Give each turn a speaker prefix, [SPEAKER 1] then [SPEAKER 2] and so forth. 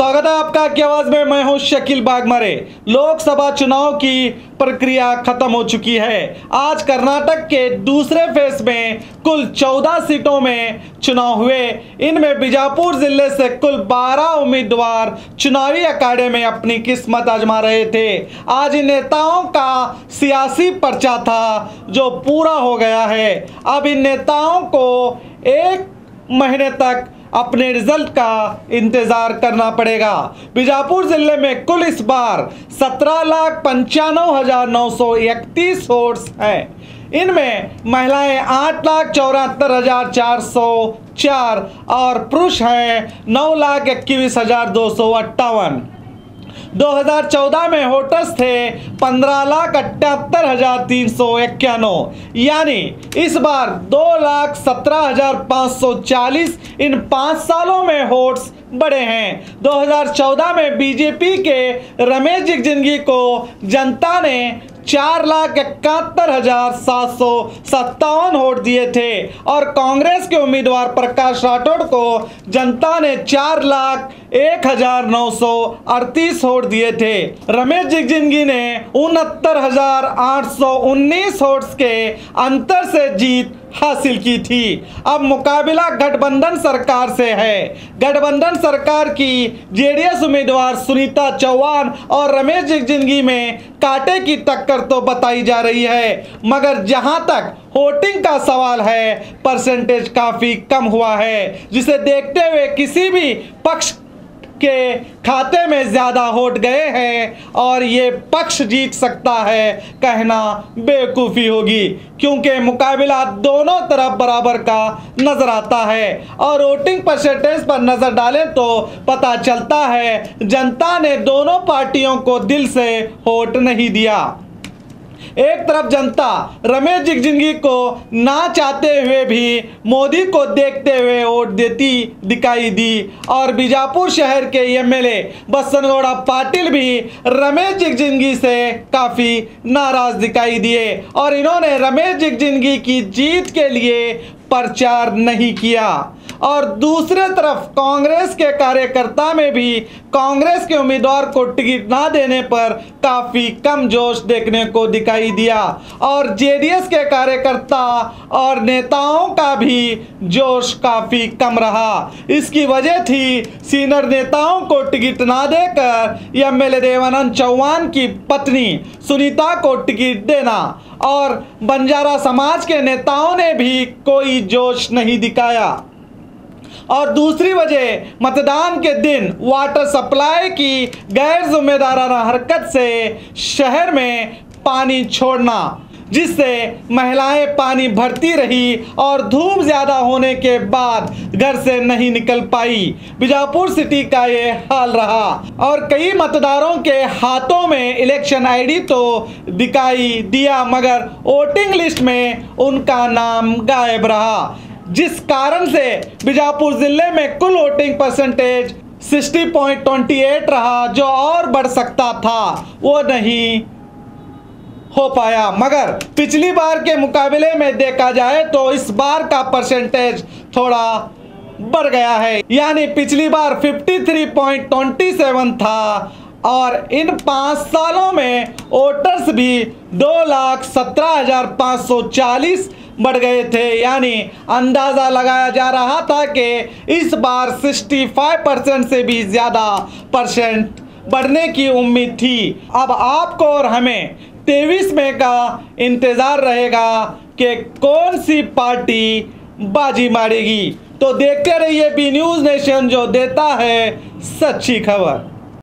[SPEAKER 1] स्वागत है आपका की आवाज में। मैं हूं शकील बागमरे। लोकसभा चुनाव की प्रक्रिया खत्म हो चुकी है। आज कर्नाटक के दूसरे फेज में कुल 14 सीटों में चुनाव हुए। इनमें बीजापुर जिले से कुल 12 उम्मीदवार चुनावी अखाड़े में अपनी किस्मत आजमा रहे थे। आज इन नेताओं का सियासी पर्चा था जो पूरा हो गया है। अब इन नेताओं को 1 महीने तक अपने रिजल्ट का इंतजार करना पड़ेगा। बीजापुर जिले में कुल इस बार 17,95,931 वोट्स हैं। इनमें महिलाएं 8,74,404 और पुरुष हैं 9,21,258। 2014 में वोटर्स थे 15,78,391, यानी इस बार 2,17,540 इन 5 सालों में वोट्स बढ़े हैं। 2014 में बीजेपी के रमेश जिगजिंगी को जनता ने 4,71,757 वोट दिए थे और कांग्रेस के उम्मीदवार प्रकाश राठौड़ को जनता ने 4,01,938 वोट दिए थे। रमेश जिगजिंगी ने 69,819 वोट्स के अंतर से जीत हासिल की थी। अब मुकाबला गठबंधन सरकार से है। गठबंधन सरकार की जेडीएस उम्मीदवार सुनीता चौहान और रमेश जिगजिंगी में कांटे की टक्कर तो बताई जा रही है, मगर जहां तक वोटिंग का सवाल है परसेंटेज काफी कम हुआ है, जिसे देखते हुए किसी भी पक्ष के खाते में ज्यादा वोट गए हैं और ये पक्ष जीत सकता है कहना बेवकूफ़ी होगी, क्योंकि मुकाबला दोनों तरफ बराबर का नजर आता है। और वोटिंग परसेंटेज पर नजर डालें तो पता चलता है जनता ने दोनों पार्टियों को दिल से वोट नहीं दिया। एक तरफ जनता रमेश जिगजिंगी को ना चाहते हुए भी मोदी को देखते हुए वोट देती दिखाई दी और बीजापुर शहर के एमएलए बसनगौड़ा पाटिल भी रमेश जिगजिंगी से काफ़ी नाराज दिखाई दिए और इन्होंने रमेश जिगजिंगी की जीत के लिए प्रचार नहीं किया। और दूसरे तरफ कांग्रेस के कार्यकर्ता में भी कांग्रेस के उम्मीदवार को टिकट ना देने पर काफ़ी कम जोश देखने को दिखाई दिया और जेडीएस के कार्यकर्ता और नेताओं का भी जोश काफ़ी कम रहा। इसकी वजह थी सीनियर नेताओं को टिकट ना देकर एमएलए देवानंद चौहान की पत्नी सुनीता को टिकट देना और बंजारा समाज के नेताओं ने भी कोई जोश नहीं दिखाया। और दूसरी वजह मतदान के दिन वाटर सप्लाई की गैर जिम्मेदाराना हरकत से शहर में पानी छोड़ना, जिससे महिलाएं पानी भरती रही और धूप ज़्यादा होने के बाद घर से नहीं निकल पाई। बीजापुर सिटी का ये हाल रहा और कई मतदारों के हाथों में इलेक्शन आईडी तो दिखाई दिया, मगर वोटिंग लिस्ट में उनका नाम गायब रहा, जिस कारण से बीजापुर जिले में कुल वोटिंग परसेंटेज 60.28 रहा, जो और बढ़ सकता था वो नहीं हो पाया। मगर पिछली बार के मुकाबले में देखा जाए तो इस बार का परसेंटेज थोड़ा बढ़ गया है, यानी पिछली बार 53.27 था और इन 5 सालों में वोटर्स भी 2,17,540 बढ़ गए थे, यानी अंदाज़ा लगाया जा रहा था कि इस बार 65% से भी ज़्यादा परसेंट बढ़ने की उम्मीद थी। अब आपको और हमें 23 मई का इंतज़ार रहेगा कि कौन सी पार्टी बाजी मारेगी। तो देखते रहिए बी न्यूज़ नेशन, जो देता है सच्ची खबर।